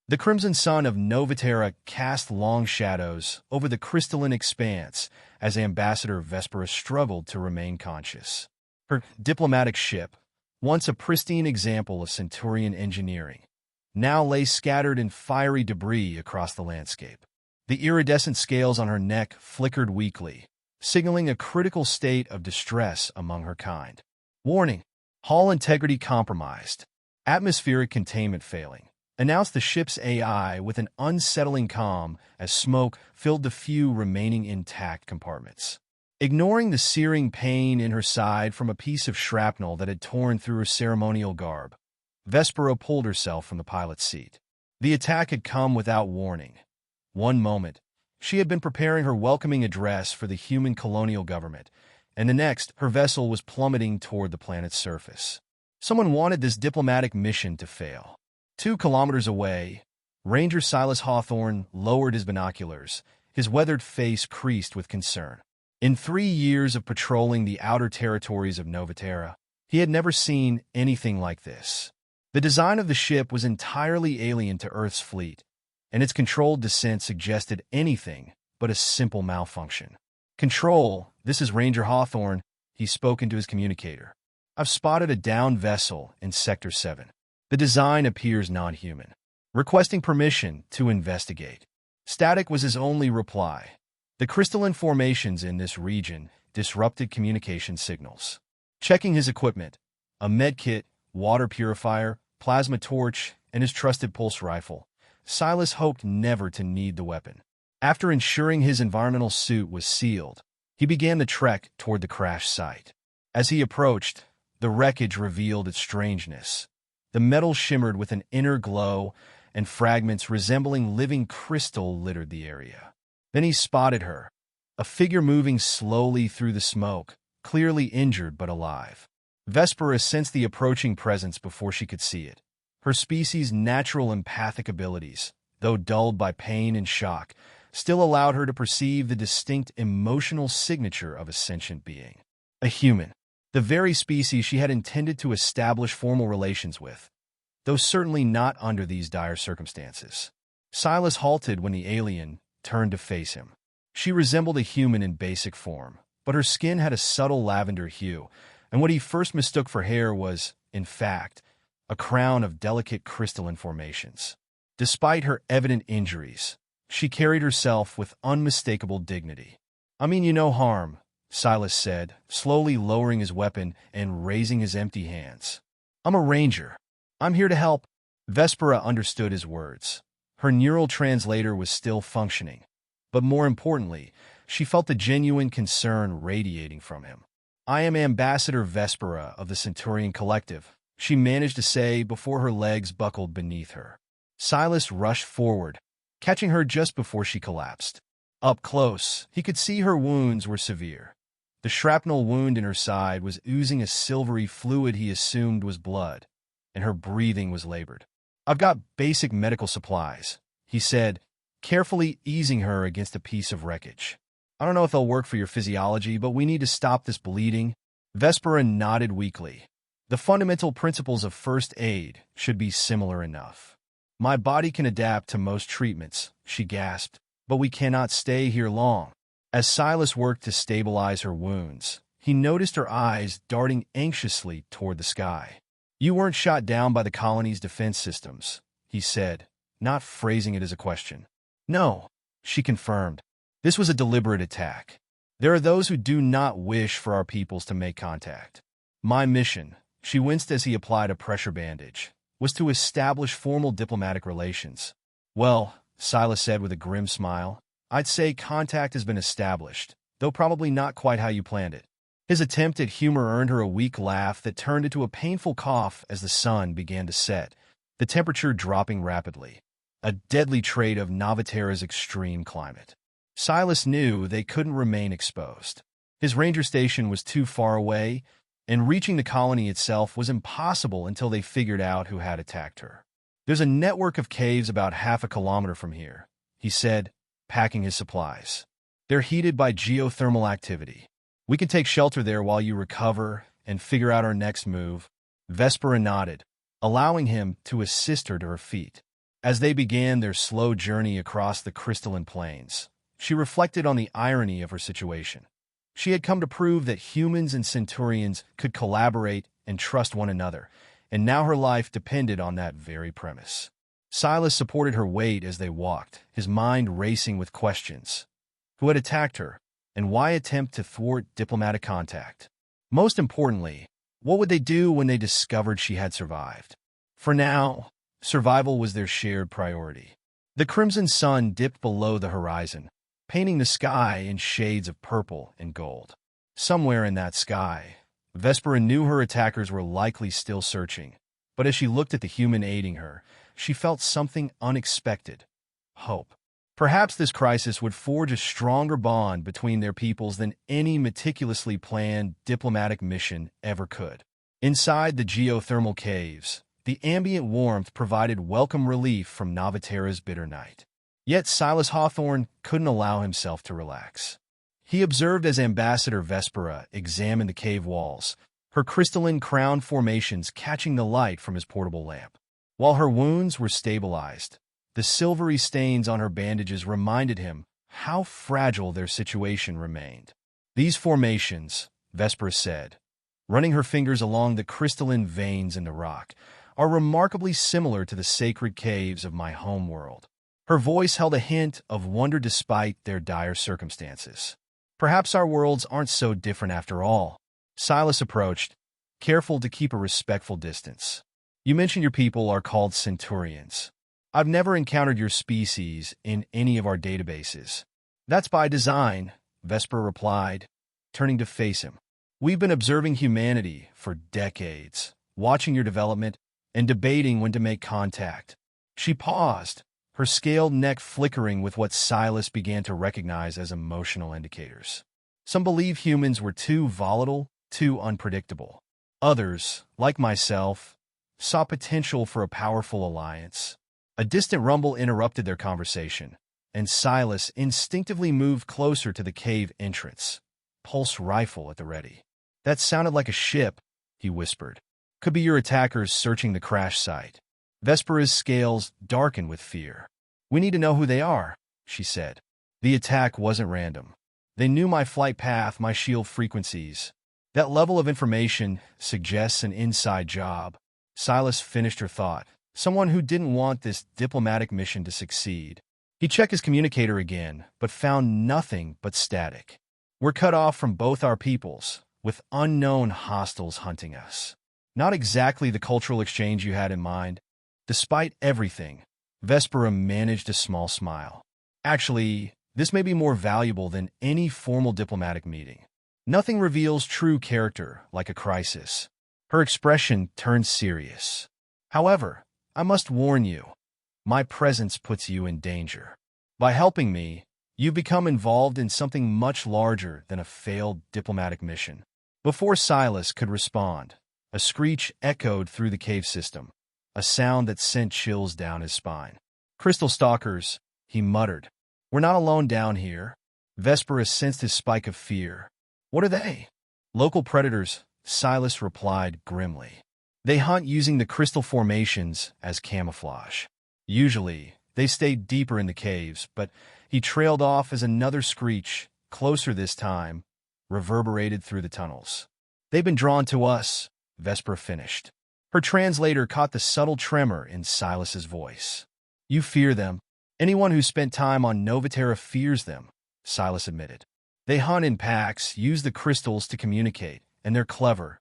The crimson sun of Novat Tera cast long shadows over the crystalline expanse as Ambassador Vespera struggled to remain conscious. Her diplomatic ship, once a pristine example of Centurian engineering, now lay scattered in fiery debris across the landscape. The iridescent scales on her neck flickered weakly, signaling a critical state of distress among her kind. Warning: hull integrity compromised. Atmospheric containment failing, announced the ship's AI with an unsettling calm as smoke filled the few remaining intact compartments. Ignoring the searing pain in her side from a piece of shrapnel that had torn through her ceremonial garb, Vespera pulled herself from the pilot's seat. The attack had come without warning. One moment, she had been preparing her welcoming address for the human colonial government, and the next, her vessel was plummeting toward the planet's surface. Someone wanted this diplomatic mission to fail. 2 kilometers away, Ranger Silas Hawthorne lowered his binoculars, his weathered face creased with concern. In 3 years of patrolling the outer territories of Novat Tera, he had never seen anything like this. The design of the ship was entirely alien to Earth's fleet, and its controlled descent suggested anything but a simple malfunction. "Control, this is Ranger Hawthorne," he spoke into his communicator. "I've spotted a downed vessel in Sector 7. The design appears non-human. Requesting permission to investigate." Static was his only reply. The crystalline formations in this region disrupted communication signals. Checking his equipment, a medkit, water purifier, plasma torch, and his trusted pulse rifle, Silas hoped never to need the weapon. After ensuring his environmental suit was sealed, he began the trek toward the crash site. As he approached, the wreckage revealed its strangeness. The metal shimmered with an inner glow, and fragments resembling living crystal littered the area. Then he spotted her, a figure moving slowly through the smoke, clearly injured but alive. Vespera sensed the approaching presence before she could see it. Her species' natural empathic abilities, though dulled by pain and shock, still allowed her to perceive the distinct emotional signature of a sentient being. A human. The very species she had intended to establish formal relations with, though certainly not under these dire circumstances. Silas halted when the alien turned to face him. She resembled a human in basic form, but her skin had a subtle lavender hue, and what he first mistook for hair was, in fact, a crown of delicate crystalline formations. Despite her evident injuries, she carried herself with unmistakable dignity. "I mean you no harm," Silas said, slowly lowering his weapon and raising his empty hands. "I'm a ranger. I'm here to help." Vespera understood his words. Her neural translator was still functioning, but more importantly, she felt the genuine concern radiating from him. "I am Ambassador Vespera of the Centurian Collective," she managed to say before her legs buckled beneath her. Silas rushed forward, catching her just before she collapsed. Up close, he could see her wounds were severe. The shrapnel wound in her side was oozing a silvery fluid he assumed was blood, and her breathing was labored. "I've got basic medical supplies," he said, carefully easing her against a piece of wreckage. "I don't know if they'll work for your physiology, but we need to stop this bleeding." Vespera nodded weakly. The fundamental principles of first aid should be similar enough. "My body can adapt to most treatments," she gasped, "but we cannot stay here long." As Silas worked to stabilize her wounds, he noticed her eyes darting anxiously toward the sky. "You weren't shot down by the colony's defense systems," he said, not phrasing it as a question. "No," she confirmed. "This was a deliberate attack. There are those who do not wish for our peoples to make contact. My mission," she winced as he applied a pressure bandage, "was to establish formal diplomatic relations." "Well," Silas said with a grim smile, "I'd say contact has been established, though probably not quite how you planned it." His attempt at humor earned her a weak laugh that turned into a painful cough as the sun began to set, the temperature dropping rapidly, a deadly trait of Novat Tera's extreme climate. Silas knew they couldn't remain exposed. His ranger station was too far away, and reaching the colony itself was impossible until they figured out who had attacked her. "There's a network of caves about half a kilometer from here," he said, packing his supplies. "They're heated by geothermal activity. We can take shelter there while you recover and figure out our next move." Vespera nodded, allowing him to assist her to her feet. As they began their slow journey across the crystalline plains, she reflected on the irony of her situation. She had come to prove that humans and Centurions could collaborate and trust one another, and now her life depended on that very premise. Silas supported her weight as they walked, his mind racing with questions. Who had attacked her, and why attempt to thwart diplomatic contact? Most importantly, what would they do when they discovered she had survived? For now, survival was their shared priority. The crimson sun dipped below the horizon, painting the sky in shades of purple and gold. Somewhere in that sky, Vespera knew her attackers were likely still searching, but as she looked at the human aiding her, she felt something unexpected: hope. Perhaps this crisis would forge a stronger bond between their peoples than any meticulously planned diplomatic mission ever could. Inside the geothermal caves, the ambient warmth provided welcome relief from Novat Tera's bitter night. Yet Silas Hawthorne couldn't allow himself to relax. He observed as Ambassador Vespera examined the cave walls, her crystalline crown formations catching the light from his portable lamp. While her wounds were stabilized, the silvery stains on her bandages reminded him how fragile their situation remained. These formations, Vespera said, running her fingers along the crystalline veins in the rock, are remarkably similar to the sacred caves of my home world. Her voice held a hint of wonder despite their dire circumstances. Perhaps our worlds aren't so different after all. Silas approached, careful to keep a respectful distance. You mentioned your people are called Centurions. I've never encountered your species in any of our databases. That's by design, Vespera replied, turning to face him. We've been observing humanity for decades, watching your development and debating when to make contact. She paused, her scaled neck flickering with what Silas began to recognize as emotional indicators. Some believe humans were too volatile, too unpredictable. Others, like myself, saw potential for a powerful alliance. A distant rumble interrupted their conversation, and Silas instinctively moved closer to the cave entrance, pulse rifle at the ready. That sounded like a ship, he whispered. Could be your attackers searching the crash site. Vespera's scales darkened with fear. We need to know who they are, she said. The attack wasn't random. They knew my flight path, my shield frequencies. That level of information suggests an inside job. Silas finished her thought. Someone who didn't want this diplomatic mission to succeed. He checked his communicator again, but found nothing but static. We're cut off from both our peoples, with unknown hostiles hunting us. Not exactly the cultural exchange you had in mind. Despite everything, Vespera managed a small smile. Actually, this may be more valuable than any formal diplomatic meeting. Nothing reveals true character like a crisis. Her expression turned serious. However, I must warn you, my presence puts you in danger. By helping me, you've become involved in something much larger than a failed diplomatic mission. Before Silas could respond, a screech echoed through the cave system, a sound that sent chills down his spine. Crystal stalkers, he muttered. We're not alone down here. Vespera sensed his spike of fear. What are they? Local predators, Silas replied grimly. They hunt using the crystal formations as camouflage. Usually, they stay deeper in the caves, but he trailed off as another screech, closer this time, reverberated through the tunnels. They've been drawn to us, Vespera finished. Her translator caught the subtle tremor in Silas's voice. You fear them. Anyone who spent time on Novat Tera fears them, Silas admitted. They hunt in packs, use the crystals to communicate, and they're clever.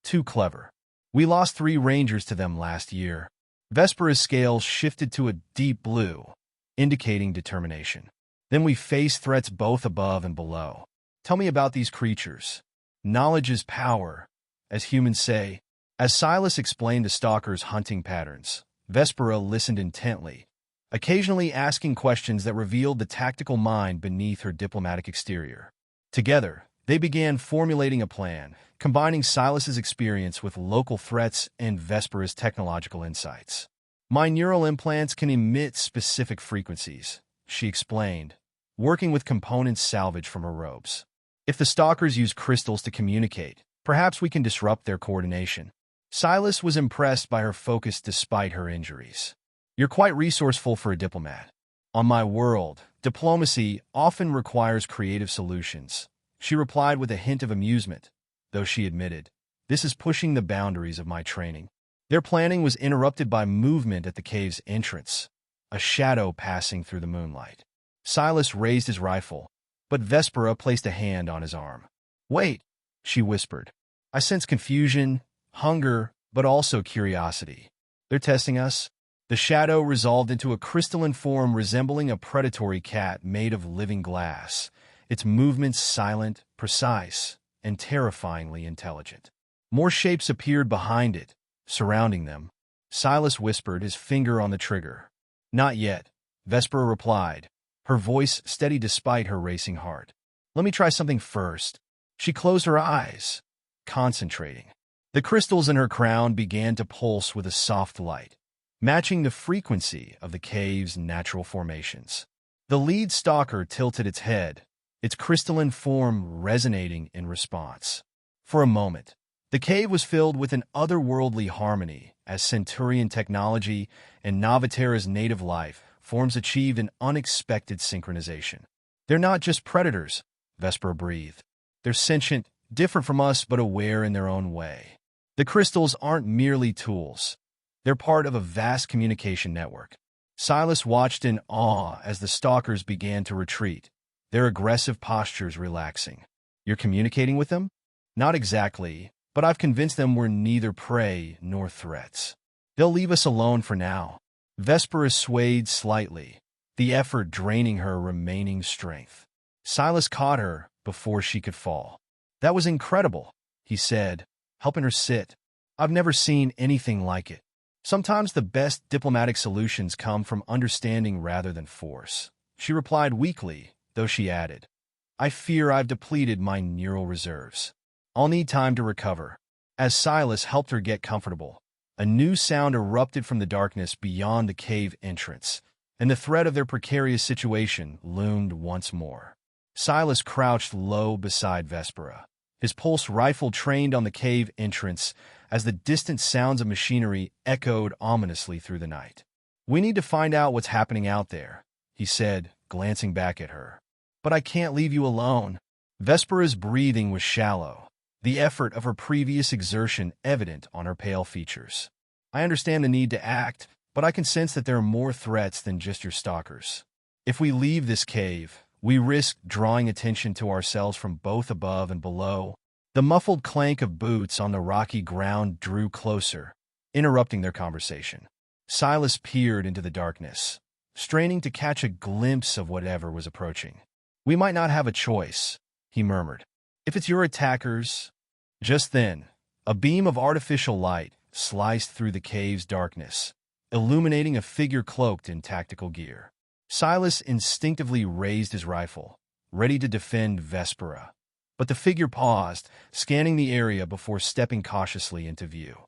Too clever. We lost 3 rangers to them last year. Vespera's scales shifted to a deep blue, indicating determination. Then we face threats both above and below. Tell me about these creatures. Knowledge is power, as humans say. As Silas explained the stalker's hunting patterns, Vespera listened intently, occasionally asking questions that revealed the tactical mind beneath her diplomatic exterior. Together, they began formulating a plan, combining Silas's experience with local threats and Vespera's technological insights. My neural implants can emit specific frequencies, she explained, working with components salvaged from her robes. If the stalkers use crystals to communicate, perhaps we can disrupt their coordination. Silas was impressed by her focus despite her injuries. You're quite resourceful for a diplomat. On my world, diplomacy often requires creative solutions. She replied with a hint of amusement, though she admitted, this is pushing the boundaries of my training. Their planning was interrupted by movement at the cave's entrance, a shadow passing through the moonlight. Silas raised his rifle, but Vespera placed a hand on his arm. Wait, she whispered. I sense confusion, hunger, but also curiosity. They're testing us? The shadow resolved into a crystalline form resembling a predatory cat made of living glass, its movements silent, precise, and terrifyingly intelligent. More shapes appeared behind it, surrounding them. Silas whispered, his finger on the trigger. Not yet, Vespera replied, her voice steady despite her racing heart. Let me try something first. She closed her eyes, concentrating. The crystals in her crown began to pulse with a soft light, matching the frequency of the cave's natural formations. The lead stalker tilted its head, its crystalline form resonating in response. For a moment, the cave was filled with an otherworldly harmony as Centurian technology and Novat Tera's native life forms achieved an unexpected synchronization. They're not just predators, Vespera breathed. They're sentient, different from us but aware in their own way. The crystals aren't merely tools. They're part of a vast communication network. Silas watched in awe as the stalkers began to retreat, their aggressive postures relaxing. You're communicating with them? Not exactly, but I've convinced them we're neither prey nor threats. They'll leave us alone for now. Vespera swayed slightly, the effort draining her remaining strength. Silas caught her before she could fall. That was incredible, he said, helping her sit. I've never seen anything like it. Sometimes the best diplomatic solutions come from understanding rather than force. She replied weakly, though she added, I fear I've depleted my neural reserves. I'll need time to recover. As Silas helped her get comfortable, a new sound erupted from the darkness beyond the cave entrance, and the threat of their precarious situation loomed once more. Silas crouched low beside Vespera, his pulse rifle trained on the cave entrance as the distant sounds of machinery echoed ominously through the night. We need to find out what's happening out there, he said, glancing back at her. But I can't leave you alone. Vespera's breathing was shallow, the effort of her previous exertion evident on her pale features. I understand the need to act, but I can sense that there are more threats than just your stalkers. If we leave this cave, we risk drawing attention to ourselves from both above and below. The muffled clank of boots on the rocky ground drew closer, interrupting their conversation. Silas peered into the darkness, straining to catch a glimpse of whatever was approaching. We might not have a choice, he murmured. If it's your attackers... Just then, a beam of artificial light sliced through the cave's darkness, illuminating a figure cloaked in tactical gear. Silas instinctively raised his rifle, ready to defend Vespera. But the figure paused, scanning the area before stepping cautiously into view.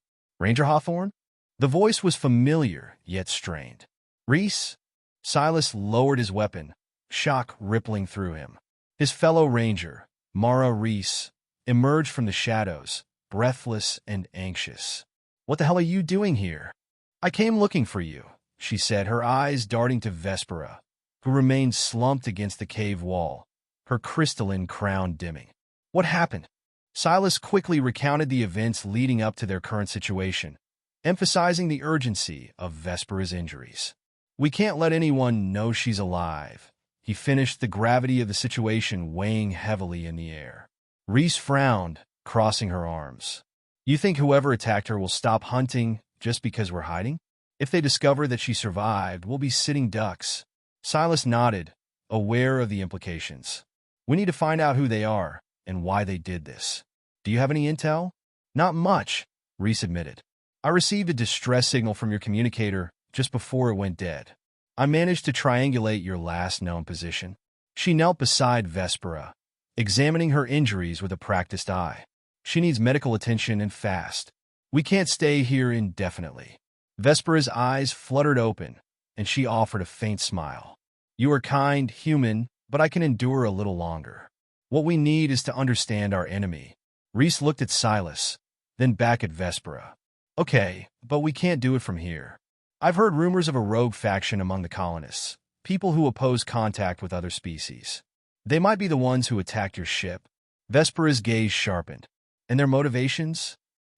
Ranger Hawthorne? The voice was familiar, yet strained. Reese? Silas lowered his weapon, shock rippling through him. His fellow ranger, Mara Reese, emerged from the shadows, breathless and anxious. What the hell are you doing here? I came looking for you, she said, her eyes darting to Vespera, who remained slumped against the cave wall, her crystalline crown dimming. What happened? Silas quickly recounted the events leading up to their current situation, emphasizing the urgency of Vespera's injuries. We can't let anyone know she's alive, he finished, the gravity of the situation weighing heavily in the air. Reese frowned, crossing her arms. You think whoever attacked her will stop hunting just because we're hiding? If they discover that she survived, we'll be sitting ducks. Silas nodded, aware of the implications. We need to find out who they are and why they did this. Do you have any intel? Not much, Reese admitted. I received a distress signal from your communicator just before it went dead. I managed to triangulate your last known position. She knelt beside Vespera, examining her injuries with a practiced eye. She needs medical attention and fast. We can't stay here indefinitely. Vespera's eyes fluttered open, and she offered a faint smile. You are kind, human, but I can endure a little longer. What we need is to understand our enemy. Reese looked at Silas, then back at Vespera. Okay, but we can't do it from here. I've heard rumors of a rogue faction among the colonists, people who oppose contact with other species. They might be the ones who attacked your ship. Vespera's gaze sharpened. And their motivations?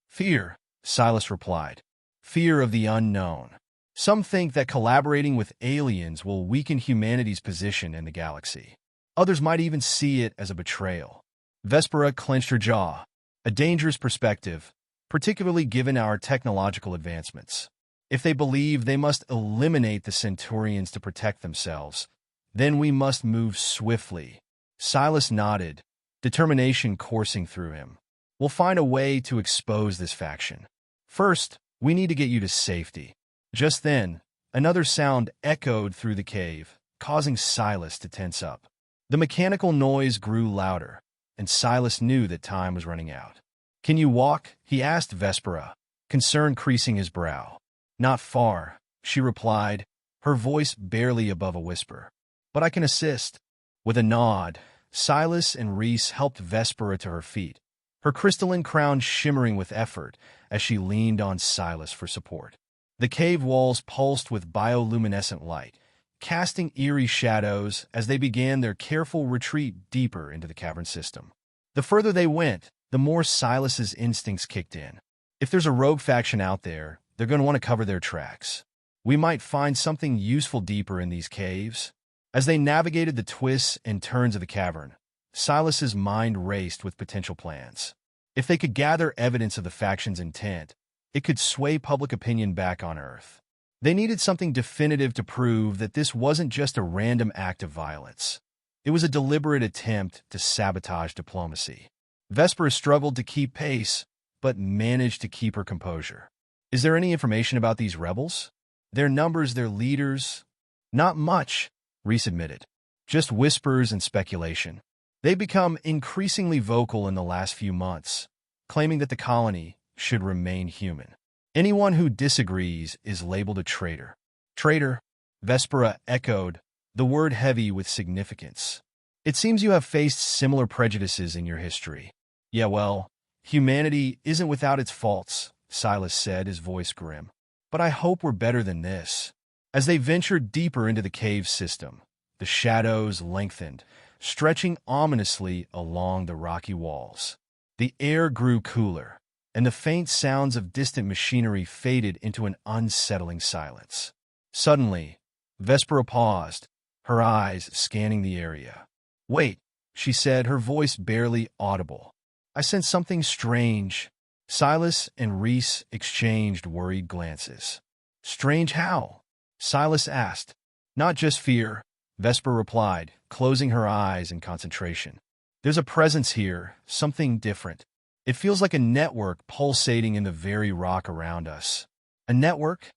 Fear, Silas replied. Fear of the unknown. Some think that collaborating with aliens will weaken humanity's position in the galaxy. Others might even see it as a betrayal. Vespera clenched her jaw. A dangerous perspective, particularly given our technological advancements. If they believe they must eliminate the Centurions to protect themselves, then we must move swiftly. Silas nodded, determination coursing through him. We'll find a way to expose this faction. First, we need to get you to safety. Just then, another sound echoed through the cave, causing Silas to tense up. The mechanical noise grew louder, and Silas knew that time was running out. Can you walk? He asked Vespera, concern creasing his brow. Not far, she replied, her voice barely above a whisper. But I can assist. With a nod, Silas and Reese helped Vespera to her feet, her crystalline crown shimmering with effort as she leaned on Silas for support. The cave walls pulsed with bioluminescent light, casting eerie shadows as they began their careful retreat deeper into the cavern system. The further they went, the more Silas's instincts kicked in. If there's a rogue faction out there, they're going to want to cover their tracks. We might find something useful deeper in these caves. As they navigated the twists and turns of the cavern, Silas's mind raced with potential plans. If they could gather evidence of the faction's intent, it could sway public opinion back on Earth. They needed something definitive to prove that this wasn't just a random act of violence. It was a deliberate attempt to sabotage diplomacy. Vespera struggled to keep pace, but managed to keep her composure. Is there any information about these rebels? Their numbers, their leaders? Not much, Reese admitted. Just whispers and speculation. They've become increasingly vocal in the last few months, claiming that the colony should remain human. Anyone who disagrees is labeled a traitor. Traitor, Vespera echoed, the word heavy with significance. It seems you have faced similar prejudices in your history. Yeah, well, humanity isn't without its faults, Silas said, his voice grim. But I hope we're better than this. As they ventured deeper into the cave system, the shadows lengthened, stretching ominously along the rocky walls. The air grew cooler, and the faint sounds of distant machinery faded into an unsettling silence. Suddenly, Vespera paused, her eyes scanning the area. Wait, she said, her voice barely audible. I sense something strange. Silas and Reese exchanged worried glances. Strange how? Silas asked. Not just fear, Vespera replied, closing her eyes in concentration. There's a presence here, something different. It feels like a network pulsating in the very rock around us. A network?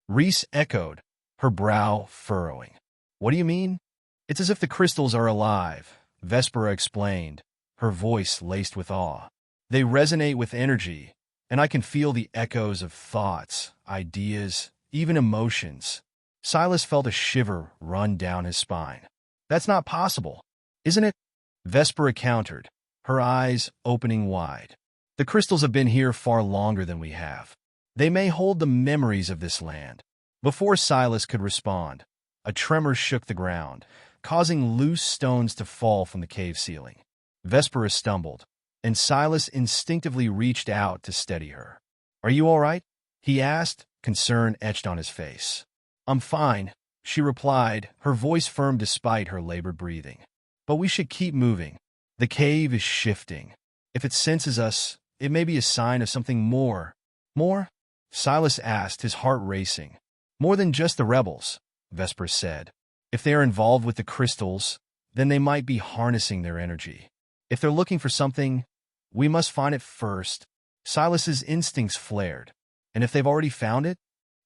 Reese echoed, her brow furrowing. What do you mean? It's as if the crystals are alive, Vespera explained, her voice laced with awe. They resonate with energy, and I can feel the echoes of thoughts, ideas, even emotions. Silas felt a shiver run down his spine. That's not possible, isn't it? Vespera countered, her eyes opening wide. The crystals have been here far longer than we have. They may hold the memories of this land. Before Silas could respond, a tremor shook the ground, causing loose stones to fall from the cave ceiling. Vespera stumbled, and Silas instinctively reached out to steady her. Are you all right? He asked, concern etched on his face. I'm fine, she replied, her voice firm despite her labored breathing. But we should keep moving. The cave is shifting. If it senses us, it may be a sign of something more. More? Silas asked, his heart racing. More than just the rebels, Vespera said. If they are involved with the crystals, then they might be harnessing their energy. If they're looking for something, we must find it first. Silas's instincts flared. And if they've already found it,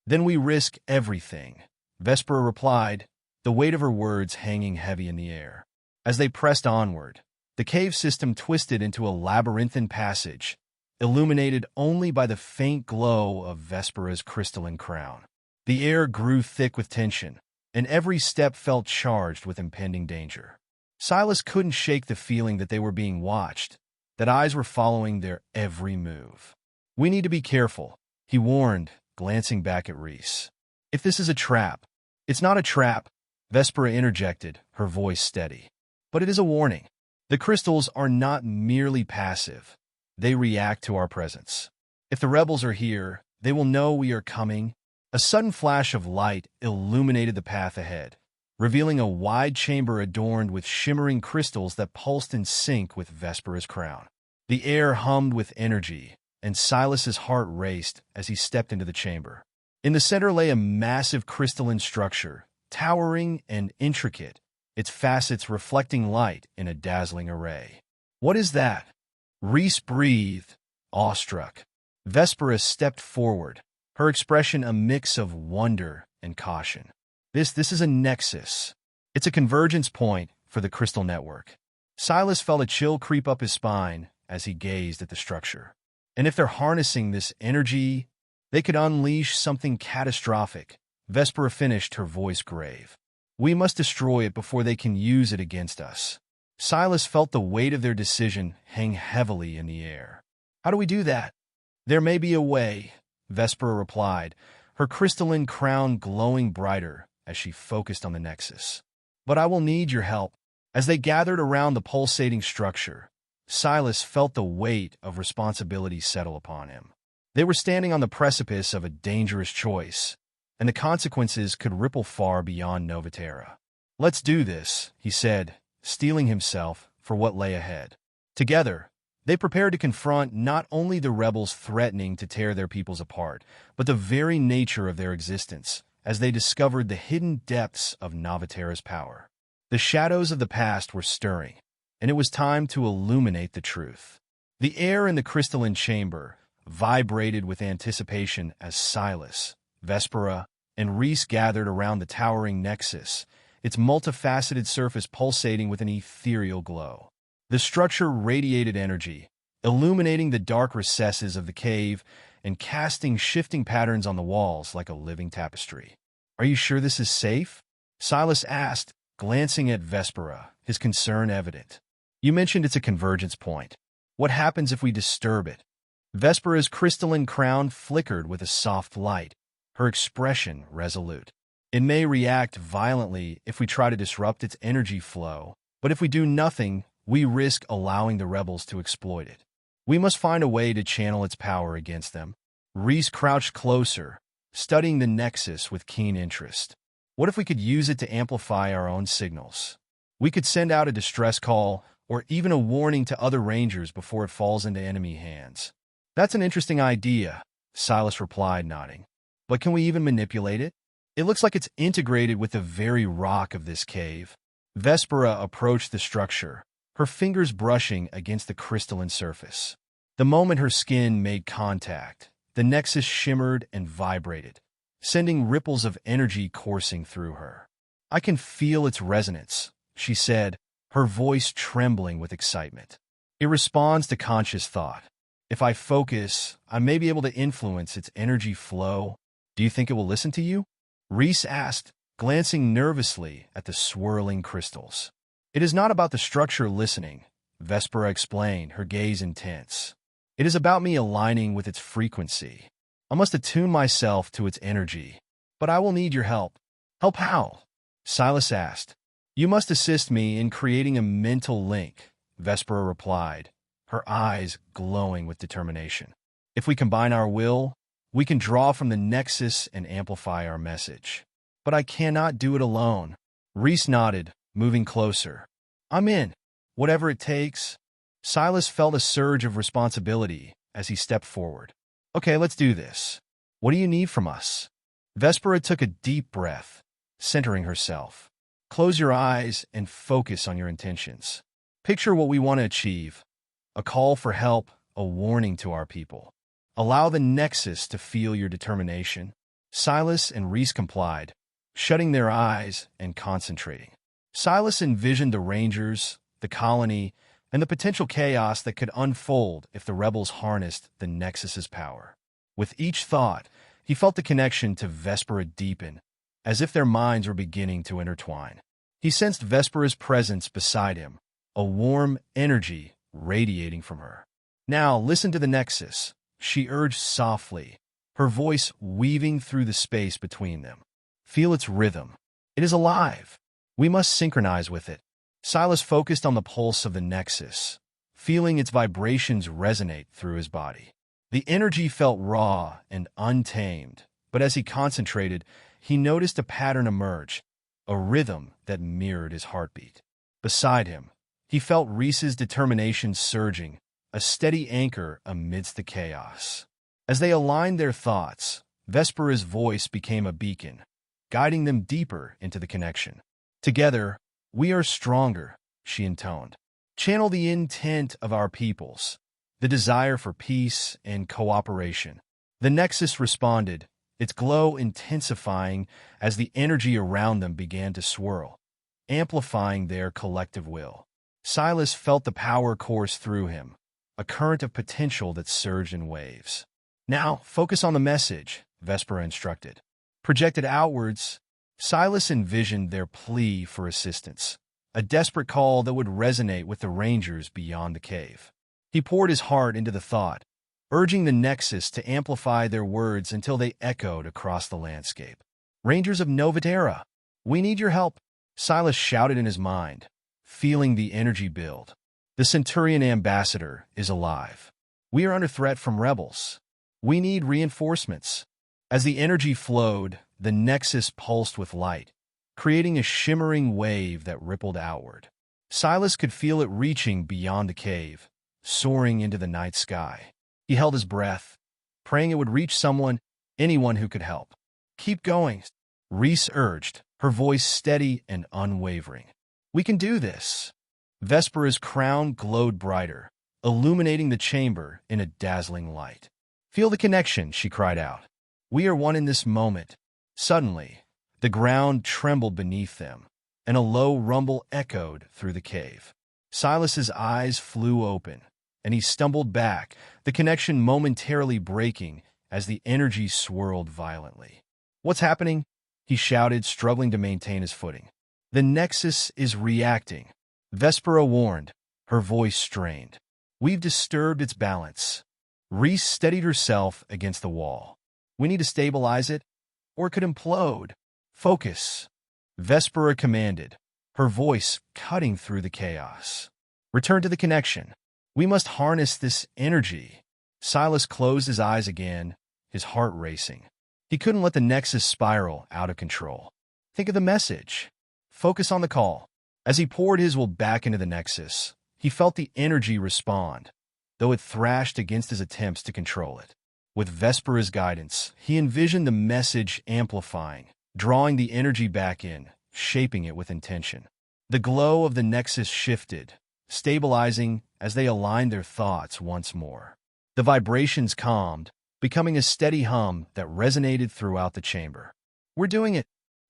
then we risk everything, Vespera replied, the weight of her words hanging heavy in the air. As they pressed onward, the cave system twisted into a labyrinthine passage, illuminated only by the faint glow of Vespera's crystalline crown. The air grew thick with tension, and every step felt charged with impending danger. Silas couldn't shake the feeling that they were being watched, that eyes were following their every move. We need to be careful, he warned, glancing back at Reese. If this is a trap, it's not a trap, Vespera interjected, her voice steady. But it is a warning. The crystals are not merely passive. They react to our presence. If the rebels are here, they will know we are coming. A sudden flash of light illuminated the path ahead, revealing a wide chamber adorned with shimmering crystals that pulsed in sync with Vespera's crown. The air hummed with energy, and Silas's heart raced as he stepped into the chamber. In the center lay a massive crystalline structure, towering and intricate, its facets reflecting light in a dazzling array. "What is that?" Reese breathed, awestruck. Vespera stepped forward, her expression a mix of wonder and caution. This is a nexus. It's a convergence point for the crystal network." Silas felt a chill creep up his spine as he gazed at the structure. And if they're harnessing this energy, they could unleash something catastrophic. Vespera finished, her voice grave. "We must destroy it before they can use it against us." Silas felt the weight of their decision hang heavily in the air. "How do we do that?" "There may be a way," Vespera replied, her crystalline crown glowing brighter as she focused on the nexus. "But I will need your help." As they gathered around the pulsating structure, Silas felt the weight of responsibility settle upon him. They were standing on the precipice of a dangerous choice, and the consequences could ripple far beyond Novat Tera. "Let's do this," he said, steeling himself for what lay ahead. Together, they prepared to confront not only the rebels threatening to tear their peoples apart, but the very nature of their existence, as they discovered the hidden depths of Novat Tera's power. The shadows of the past were stirring, and it was time to illuminate the truth. The air in the crystalline chamber vibrated with anticipation as Silas, Vespera, and Reese gathered around the towering nexus, its multifaceted surface pulsating with an ethereal glow. The structure radiated energy, illuminating the dark recesses of the cave and casting shifting patterns on the walls like a living tapestry. "Are you sure this is safe?" Silas asked, glancing at Vespera, his concern evident. "You mentioned it's a convergence point. What happens if we disturb it?" Vespera's crystalline crown flickered with a soft light, her expression resolute. "It may react violently if we try to disrupt its energy flow, but if we do nothing, we risk allowing the rebels to exploit it. We must find a way to channel its power against them." Reese crouched closer, studying the nexus with keen interest. "What if we could use it to amplify our own signals? We could send out a distress call, or even a warning to other rangers before it falls into enemy hands." "That's an interesting idea," Silas replied, nodding. "But can we even manipulate it? It looks like it's integrated with the very rock of this cave." Vespera approached the structure, her fingers brushing against the crystalline surface. The moment her skin made contact, the nexus shimmered and vibrated, sending ripples of energy coursing through her. "I can feel its resonance," she said, her voice trembling with excitement. "It responds to conscious thought. If I focus, I may be able to influence its energy flow." "Do you think it will listen to you?" Reese asked, glancing nervously at the swirling crystals. "It is not about the structure listening," Vespera explained, her gaze intense. "It is about me aligning with its frequency. I must attune myself to its energy. But I will need your help." "Help how?" Silas asked. "You must assist me in creating a mental link," Vespera replied, her eyes glowing with determination. "If we combine our will, we can draw from the nexus and amplify our message." "But I cannot do it alone." Reese nodded, moving closer. "I'm in. Whatever it takes." Silas felt a surge of responsibility as he stepped forward. "Okay, let's do this. What do you need from us?" Vespera took a deep breath, centering herself. "Close your eyes and focus on your intentions. Picture what we want to achieve. A call for help, a warning to our people. Allow the nexus to feel your determination." Silas and Reese complied, shutting their eyes and concentrating. Silas envisioned the Rangers, the colony, and the potential chaos that could unfold if the rebels harnessed the Nexus's power. With each thought, he felt the connection to Vespera deepen, as if their minds were beginning to intertwine. He sensed Vespera's presence beside him, a warm energy radiating from her. "Now listen to the Nexus," she urged softly, her voice weaving through the space between them. Feel its rhythm. It is alive. We must synchronize with it. Silas focused on the pulse of the nexus, feeling its vibrations resonate through his body. The energy felt raw and untamed, but as he concentrated, he noticed a pattern emerge, a rhythm that mirrored his heartbeat. Beside him, he felt Reese's determination surging, a steady anchor amidst the chaos. As they aligned their thoughts, Vespera's voice became a beacon, guiding them deeper into the connection. Together, we are stronger, she intoned. Channel the intent of our peoples, the desire for peace and cooperation. The nexus responded, its glow intensifying as the energy around them began to swirl, amplifying their collective will. Silas felt the power course through him, a current of potential that surged in waves. Now, focus on the message, Vespera instructed. Projected outwards, Silas envisioned their plea for assistance, a desperate call that would resonate with the rangers beyond the cave. He poured his heart into the thought, urging the nexus to amplify their words until they echoed across the landscape. Rangers of Novat Tera, we need your help, Silas shouted in his mind, feeling the energy build. The Centurian ambassador is alive. We are under threat from rebels. We need reinforcements. As the energy flowed, the nexus pulsed with light, creating a shimmering wave that rippled outward. Silas could feel it reaching beyond the cave, soaring into the night sky. He held his breath, praying it would reach anyone who could help. Keep going, Reese urged, her voice steady and unwavering. We can do this. Vespera's crown glowed brighter, illuminating the chamber in a dazzling light. Feel the connection, she cried out. We are one in this moment. Suddenly, the ground trembled beneath them, and a low rumble echoed through the cave. Silas's eyes flew open, and he stumbled back, the connection momentarily breaking as the energy swirled violently. What's happening? He shouted, struggling to maintain his footing. The nexus is reacting, Vespera warned, her voice strained. We've disturbed its balance. Reese steadied herself against the wall. We need to stabilize it, or it could implode. Focus, Vespera commanded, her voice cutting through the chaos. Return to the connection. We must harness this energy. Silas closed his eyes again, his heart racing. He couldn't let the nexus spiral out of control. Think of the message. Focus on the call. As he poured his will back into the nexus, he felt the energy respond, though it thrashed against his attempts to control it. With Vespera's guidance, he envisioned the message amplifying, drawing the energy back in, shaping it with intention. The glow of the nexus shifted, stabilizing as they aligned their thoughts once more. The vibrations calmed, becoming a steady hum that resonated throughout the chamber. We're doing it,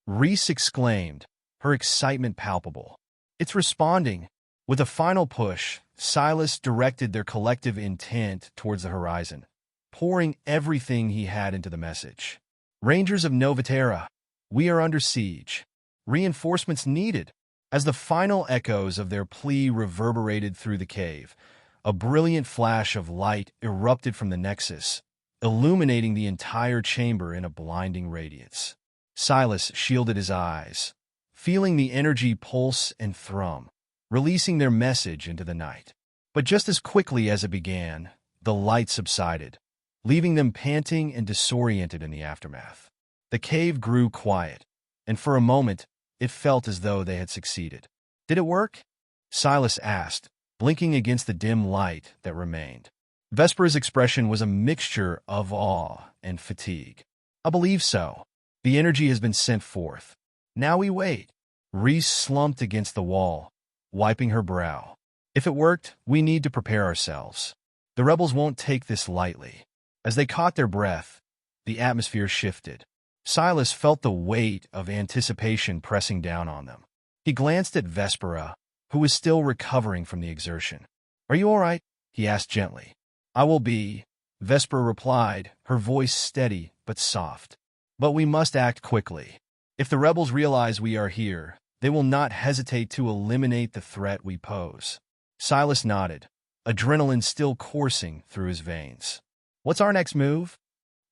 Reese exclaimed, her excitement palpable. It's responding. With a final push, Silas directed their collective intent towards the horizon, pouring everything he had into the message. Rangers of Novat Tera, we are under siege. Reinforcements needed. As the final echoes of their plea reverberated through the cave, a brilliant flash of light erupted from the nexus, illuminating the entire chamber in a blinding radiance. Silas shielded his eyes, feeling the energy pulse and thrum, releasing their message into the night. But just as quickly as it began, the light subsided, leaving them panting and disoriented in the aftermath. The cave grew quiet, and for a moment, it felt as though they had succeeded. Did it work? Silas asked, blinking against the dim light that remained. Vespera's expression was a mixture of awe and fatigue. I believe so. The energy has been sent forth. Now we wait. Reese slumped against the wall, wiping her brow. If it worked, we need to prepare ourselves. The rebels won't take this lightly. As they caught their breath, the atmosphere shifted. Silas felt the weight of anticipation pressing down on them. He glanced at Vespera, who was still recovering from the exertion. Are you all right? He asked gently. I will be, Vespera replied, her voice steady but soft. But we must act quickly. If the rebels realize we are here, they will not hesitate to eliminate the threat we pose. Silas nodded, adrenaline still coursing through his veins. What's our next move?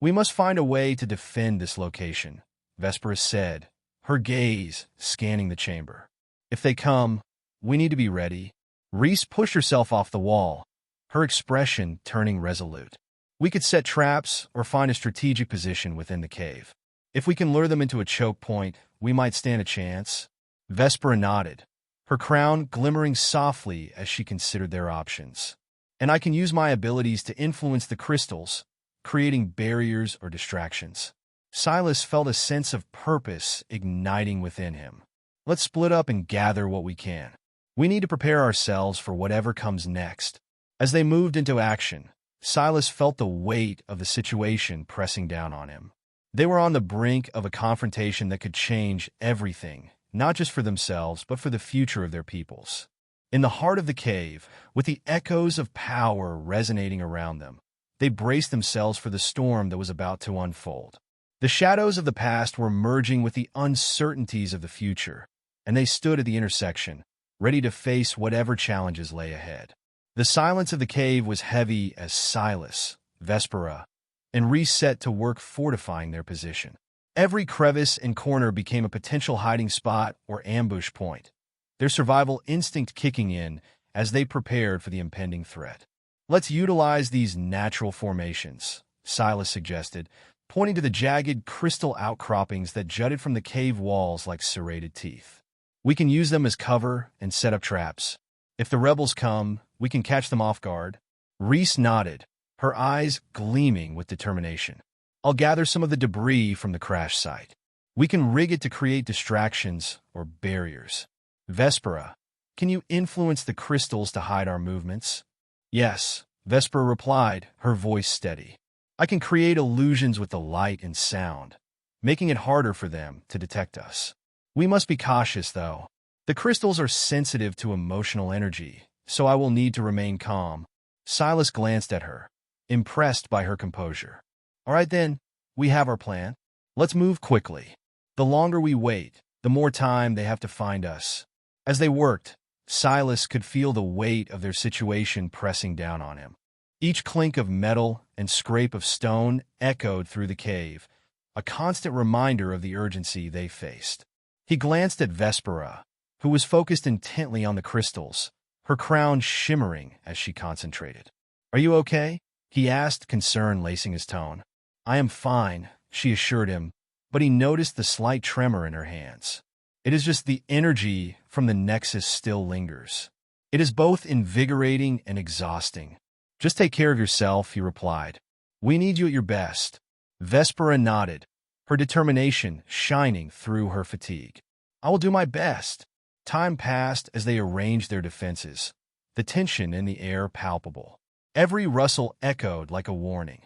We must find a way to defend this location, Vespera said, her gaze scanning the chamber. If they come, we need to be ready. Reese pushed herself off the wall, her expression turning resolute. We could set traps or find a strategic position within the cave. If we can lure them into a choke point, we might stand a chance. Vespera nodded, her crown glimmering softly as she considered their options. And I can use my abilities to influence the crystals, creating barriers or distractions. Silas felt a sense of purpose igniting within him. Let's split up and gather what we can. We need to prepare ourselves for whatever comes next. As they moved into action, Silas felt the weight of the situation pressing down on him. They were on the brink of a confrontation that could change everything, not just for themselves, but for the future of their peoples. In the heart of the cave, with the echoes of power resonating around them, they braced themselves for the storm that was about to unfold. The shadows of the past were merging with the uncertainties of the future, and they stood at the intersection, ready to face whatever challenges lay ahead. The silence of the cave was heavy as Silas, Vespera, and Reese set to work fortifying their position. Every crevice and corner became a potential hiding spot or ambush point, their survival instinct kicking in as they prepared for the impending threat. Let's utilize these natural formations, Silas suggested, pointing to the jagged crystal outcroppings that jutted from the cave walls like serrated teeth. We can use them as cover and set up traps. If the rebels come, we can catch them off guard. Reese nodded, her eyes gleaming with determination. I'll gather some of the debris from the crash site. We can rig it to create distractions or barriers. Vespera, can you influence the crystals to hide our movements? Yes, Vespera replied, her voice steady. I can create illusions with the light and sound, making it harder for them to detect us. We must be cautious, though. The crystals are sensitive to emotional energy, so I will need to remain calm. Silas glanced at her, impressed by her composure. All right then, we have our plan. Let's move quickly. The longer we wait, the more time they have to find us. As they worked, Silas could feel the weight of their situation pressing down on him. Each clink of metal and scrape of stone echoed through the cave, a constant reminder of the urgency they faced. He glanced at Vespera, who was focused intently on the crystals, her crown shimmering as she concentrated. Are you okay? He asked, concern lacing his tone. I am fine, she assured him, but he noticed the slight tremor in her hands. It is just the energy from the nexus still lingers. It is both invigorating and exhausting. Just take care of yourself, he replied. We need you at your best. Vespera nodded, her determination shining through her fatigue. I will do my best. Time passed as they arranged their defenses, the tension in the air palpable. Every rustle echoed like a warning,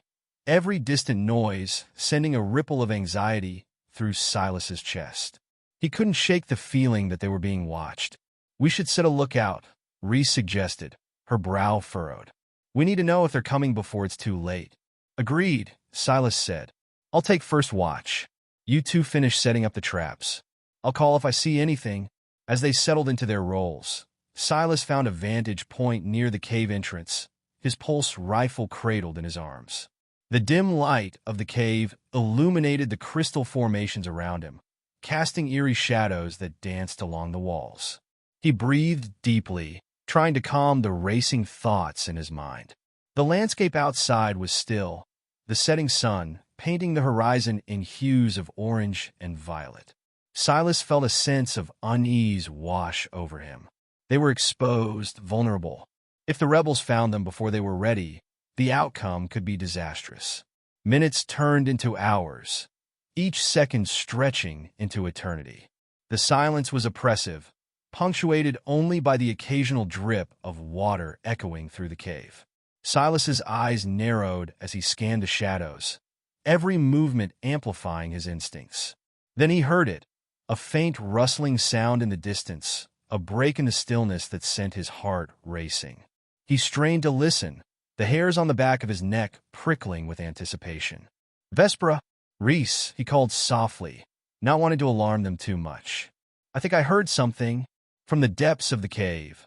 every distant noise sending a ripple of anxiety through Silas's chest. He couldn't shake the feeling that they were being watched. We should set a lookout, Reese suggested, her brow furrowed. We need to know if they're coming before it's too late. Agreed, Silas said. I'll take first watch. You two finish setting up the traps. I'll call if I see anything. As they settled into their roles, Silas found a vantage point near the cave entrance, his pulse rifle cradled in his arms. The dim light of the cave illuminated the crystal formations around him, casting eerie shadows that danced along the walls. He breathed deeply, trying to calm the racing thoughts in his mind. The landscape outside was still, the setting sun painting the horizon in hues of orange and violet. Silas felt a sense of unease wash over him. They were exposed, vulnerable. If the rebels found them before they were ready, the outcome could be disastrous. Minutes turned into hours, each second stretching into eternity. The silence was oppressive, punctuated only by the occasional drip of water echoing through the cave. Silas's eyes narrowed as he scanned the shadows, every movement amplifying his instincts. Then he heard it, a faint rustling sound in the distance, a break in the stillness that sent his heart racing. He strained to listen, the hairs on the back of his neck prickling with anticipation. Vespera, Reese, he called softly, not wanting to alarm them too much. I think I heard something. From the depths of the cave,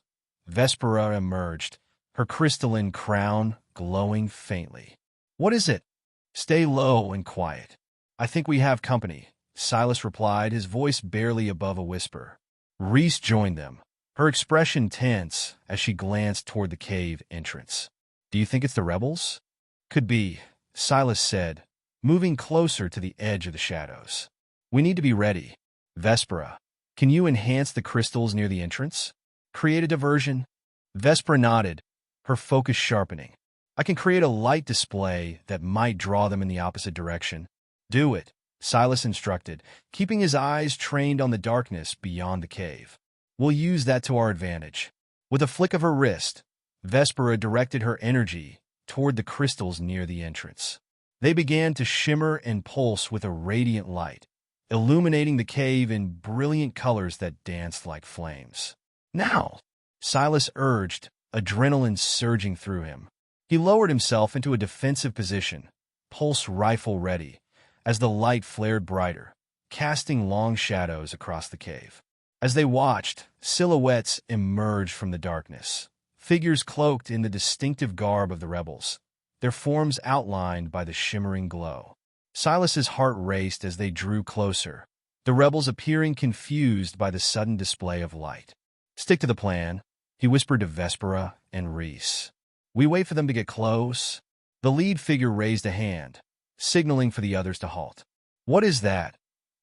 Vespera emerged, her crystalline crown glowing faintly. What is it? Stay low and quiet. I think we have company, Silas replied, his voice barely above a whisper. Reese joined them, her expression tense as she glanced toward the cave entrance. Do you think it's the rebels? Could be, Silas said, moving closer to the edge of the shadows. We need to be ready. Vespera, can you enhance the crystals near the entrance? Create a diversion? Vespera nodded, her focus sharpening. I can create a light display that might draw them in the opposite direction. Do it, Silas instructed, keeping his eyes trained on the darkness beyond the cave. We'll use that to our advantage. With a flick of her wrist, Vespera directed her energy toward the crystals near the entrance. They began to shimmer and pulse with a radiant light, illuminating the cave in brilliant colors that danced like flames. Now, Silas urged, adrenaline surging through him. He lowered himself into a defensive position, pulse rifle ready, as the light flared brighter, casting long shadows across the cave. As they watched, silhouettes emerged from the darkness, figures cloaked in the distinctive garb of the rebels, their forms outlined by the shimmering glow. Silas's heart raced as they drew closer, the rebels appearing confused by the sudden display of light. Stick to the plan, he whispered to Vespera and Reese. We wait for them to get close. The lead figure raised a hand, signaling for the others to halt. What is that?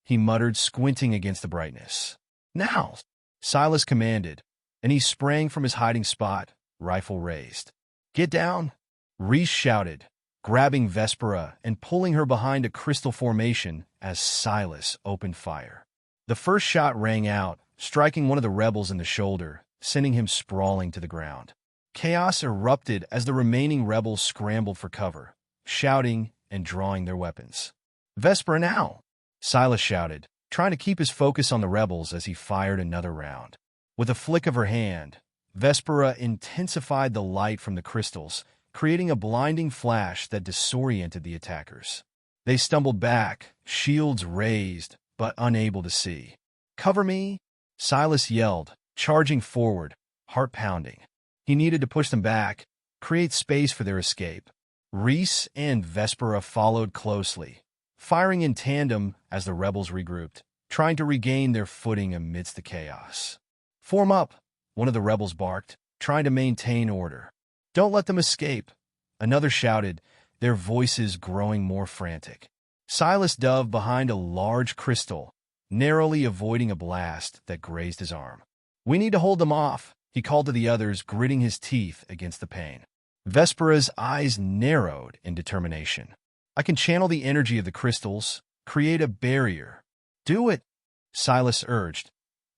He muttered, squinting against the brightness. Now, Silas commanded, and he sprang from his hiding spot, rifle raised. Get down, Reese shouted, grabbing Vespera and pulling her behind a crystal formation as Silas opened fire. The first shot rang out, striking one of the rebels in the shoulder, sending him sprawling to the ground. Chaos erupted as the remaining rebels scrambled for cover, shouting and drawing their weapons. Vespera now, Silas shouted, trying to keep his focus on the rebels as he fired another round. With a flick of her hand, Vespera intensified the light from the crystals, creating a blinding flash that disoriented the attackers. They stumbled back, shields raised, but unable to see. Cover me, Silas yelled, charging forward, heart pounding. He needed to push them back, create space for their escape. Reese and Vespera followed closely, firing in tandem as the rebels regrouped, trying to regain their footing amidst the chaos. Form up, one of the rebels barked, trying to maintain order. Don't let them escape, another shouted, their voices growing more frantic. Silas dove behind a large crystal, narrowly avoiding a blast that grazed his arm. We need to hold them off, he called to the others, gritting his teeth against the pain. Vespera's eyes narrowed in determination. I can channel the energy of the crystals, create a barrier. Do it, Silas urged,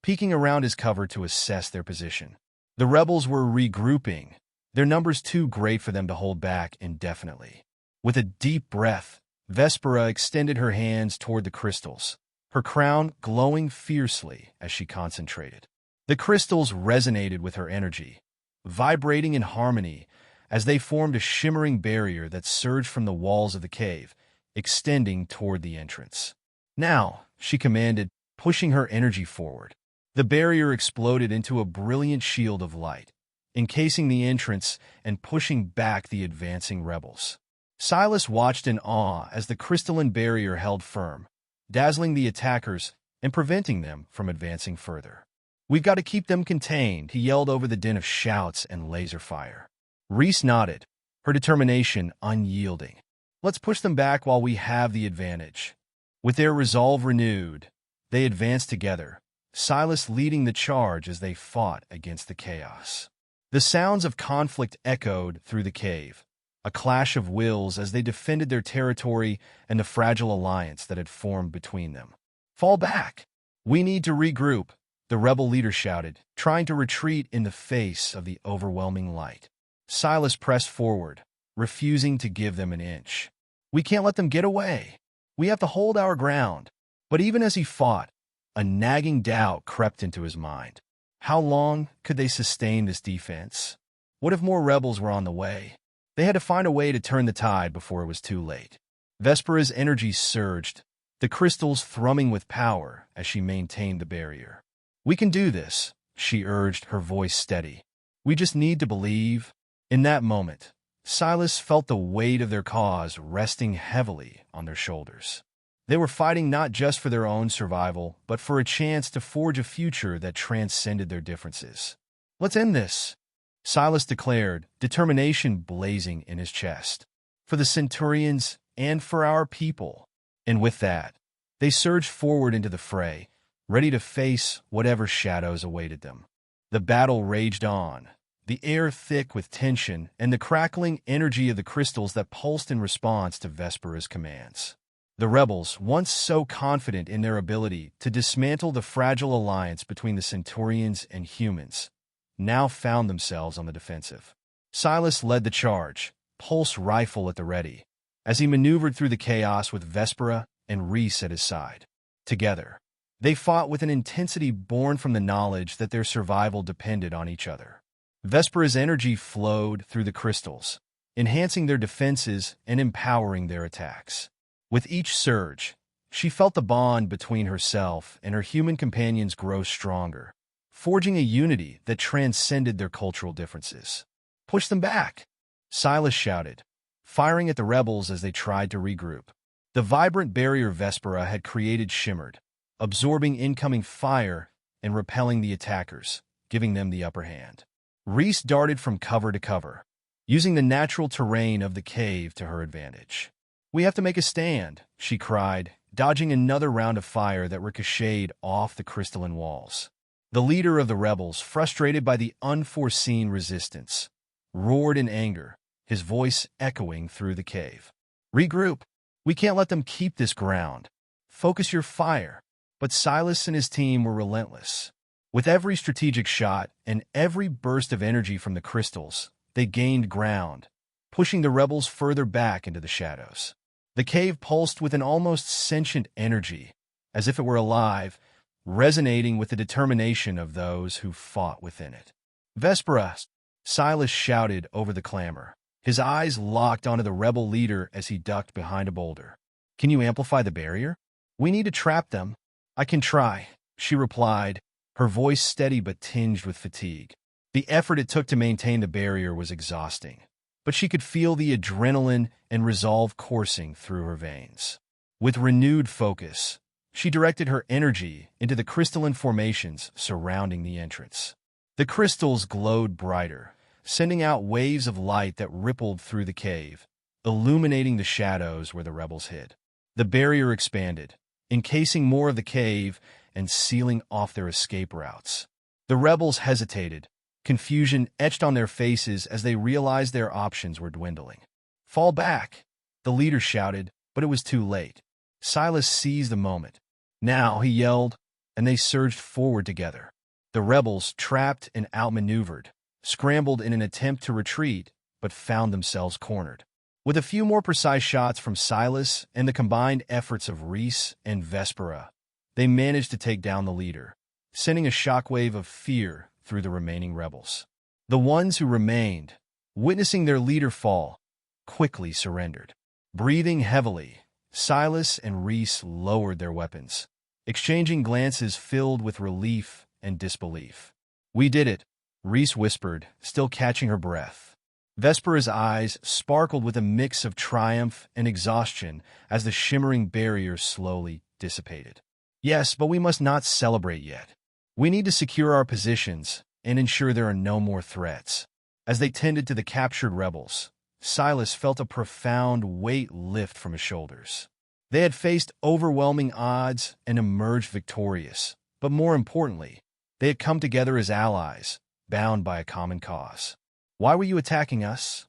peeking around his cover to assess their position. The rebels were regrouping, their numbers too great for them to hold back indefinitely. With a deep breath, Vespera extended her hands toward the crystals, her crown glowing fiercely as she concentrated. The crystals resonated with her energy, vibrating in harmony as they formed a shimmering barrier that surged from the walls of the cave, extending toward the entrance. Now, she commanded, pushing her energy forward. The barrier exploded into a brilliant shield of light, encasing the entrance and pushing back the advancing rebels. Silas watched in awe as the crystalline barrier held firm, dazzling the attackers and preventing them from advancing further. We've got to keep them contained, he yelled over the din of shouts and laser fire. Reese nodded, her determination unyielding. Let's push them back while we have the advantage. With their resolve renewed, they advanced together, Silas leading the charge as they fought against the chaos. The sounds of conflict echoed through the cave, a clash of wills as they defended their territory and the fragile alliance that had formed between them. Fall back! We need to regroup, the rebel leader shouted, trying to retreat in the face of the overwhelming light. Silas pressed forward, refusing to give them an inch. We can't let them get away. We have to hold our ground. But even as he fought, a nagging doubt crept into his mind. How long could they sustain this defense? What if more rebels were on the way? They had to find a way to turn the tide before it was too late. Vespera's energy surged, the crystals thrumming with power as she maintained the barrier. We can do this, she urged, her voice steady. We just need to believe. In that moment, Silas felt the weight of their cause resting heavily on their shoulders. They were fighting not just for their own survival, but for a chance to forge a future that transcended their differences. "Let's end this," Silas declared, determination blazing in his chest. "For the Centurions and for our people." And with that, they surged forward into the fray, ready to face whatever shadows awaited them. The battle raged on, the air thick with tension and the crackling energy of the crystals that pulsed in response to Vespera's commands. The rebels, once so confident in their ability to dismantle the fragile alliance between the Centurions and humans, now found themselves on the defensive. Silas led the charge, pulse rifle at the ready, as he maneuvered through the chaos with Vespera and Reese at his side. Together, they fought with an intensity born from the knowledge that their survival depended on each other. Vespera's energy flowed through the crystals, enhancing their defenses and empowering their attacks. With each surge, she felt the bond between herself and her human companions grow stronger, forging a unity that transcended their cultural differences. "Push them back!" Silas shouted, firing at the rebels as they tried to regroup. The vibrant barrier Vespera had created shimmered, absorbing incoming fire and repelling the attackers, giving them the upper hand. Reese darted from cover to cover, using the natural terrain of the cave to her advantage. "We have to make a stand," she cried, dodging another round of fire that ricocheted off the crystalline walls. The leader of the rebels, frustrated by the unforeseen resistance, roared in anger, his voice echoing through the cave. "Regroup! We can't let them keep this ground. Focus your fire." But Silas and his team were relentless. With every strategic shot and every burst of energy from the crystals, they gained ground, pushing the rebels further back into the shadows. The cave pulsed with an almost sentient energy, as if it were alive, resonating with the determination of those who fought within it. "Vespera!" Silas shouted over the clamor, his eyes locked onto the rebel leader as he ducked behind a boulder. "Can you amplify the barrier? We need to trap them." "I can try," she replied, her voice steady but tinged with fatigue. The effort it took to maintain the barrier was exhausting, but she could feel the adrenaline and resolve coursing through her veins. With renewed focus, she directed her energy into the crystalline formations surrounding the entrance. The crystals glowed brighter, sending out waves of light that rippled through the cave, illuminating the shadows where the rebels hid. The barrier expanded, encasing more of the cave and sealing off their escape routes. The rebels hesitated, confusion etched on their faces as they realized their options were dwindling. "Fall back!" the leader shouted, but it was too late. Silas seized the moment. "Now!" he yelled, and they surged forward together. The rebels, trapped and outmaneuvered, scrambled in an attempt to retreat, but found themselves cornered. With a few more precise shots from Silas and the combined efforts of Reese and Vespera, they managed to take down the leader, sending a shockwave of fear through the remaining rebels. The ones who remained, witnessing their leader fall, quickly surrendered. Breathing heavily, Silas and Reese lowered their weapons, exchanging glances filled with relief and disbelief. "We did it," Reese whispered, still catching her breath. Vespera's eyes sparkled with a mix of triumph and exhaustion as the shimmering barrier slowly dissipated. "Yes, but we must not celebrate yet. We need to secure our positions and ensure there are no more threats." As they tended to the captured rebels, Silas felt a profound weight lift from his shoulders. They had faced overwhelming odds and emerged victorious, but more importantly, they had come together as allies, bound by a common cause. "Why were you attacking us?"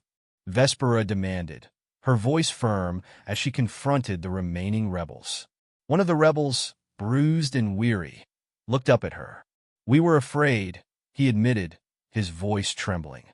Vespera demanded, her voice firm as she confronted the remaining rebels. One of the rebels, bruised and weary, looked up at her. "We were afraid," he admitted, his voice trembling.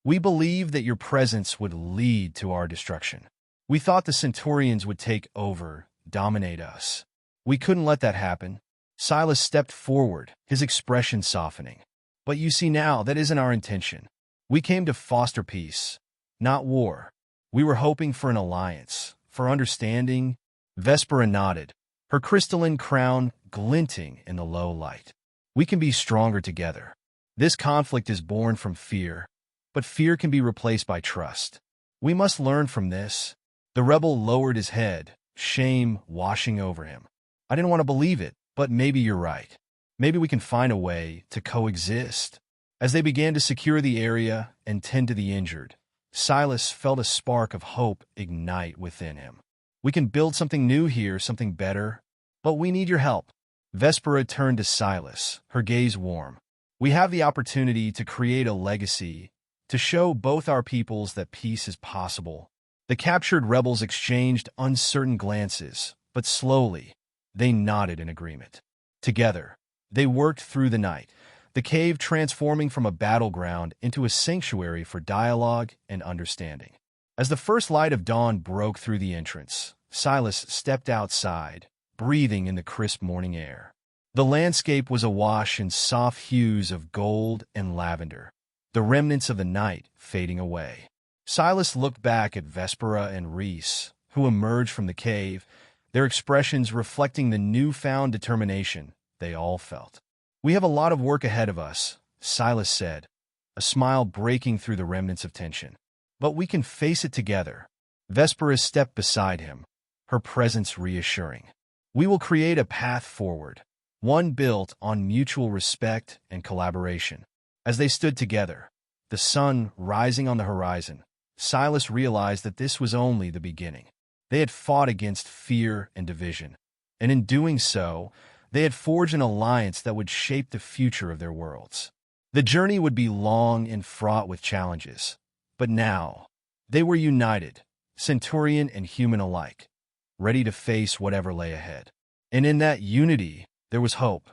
"We believed that your presence would lead to our destruction. We thought the Centurions would take over, dominate us. We couldn't let that happen." Silas stepped forward, his expression softening. "But you see now, that isn't our intention. We came to foster peace, not war. We were hoping for an alliance, for understanding." Vespera nodded, her crystalline crown glinting in the low light. "We can be stronger together. This conflict is born from fear, but fear can be replaced by trust. We must learn from this. The rebel lowered his head, shame washing over him. I didn't want to believe it, but maybe you're right. Maybe we can find a way to coexist. As they began to secure the area and tend to the injured, Silas felt a spark of hope ignite within him. We can build something new here, something better, but we need your help. Vespera turned to Silas, her gaze warm. We have the opportunity to create a legacy, to show both our peoples that peace is possible. The captured rebels exchanged uncertain glances, but slowly, they nodded in agreement. Together, they worked through the night, the cave transforming from a battleground into a sanctuary for dialogue and understanding. As the first light of dawn broke through the entrance, Silas stepped outside, breathing in the crisp morning air. The landscape was awash in soft hues of gold and lavender, the remnants of the night fading away. Silas looked back at Vespera and Reese, who emerged from the cave, their expressions reflecting the newfound determination they all felt. We have a lot of work ahead of us, Silas said, a smile breaking through the remnants of tension. But we can face it together. Vespera stepped beside him, her presence reassuring. We will create a path forward, one built on mutual respect and collaboration. As they stood together, the sun rising on the horizon, Silas realized that this was only the beginning. They had fought against fear and division, and in doing so, they had forged an alliance that would shape the future of their worlds. The journey would be long and fraught with challenges, but now, they were united, Centurian and human alike, ready to face whatever lay ahead. And in that unity, there was hope.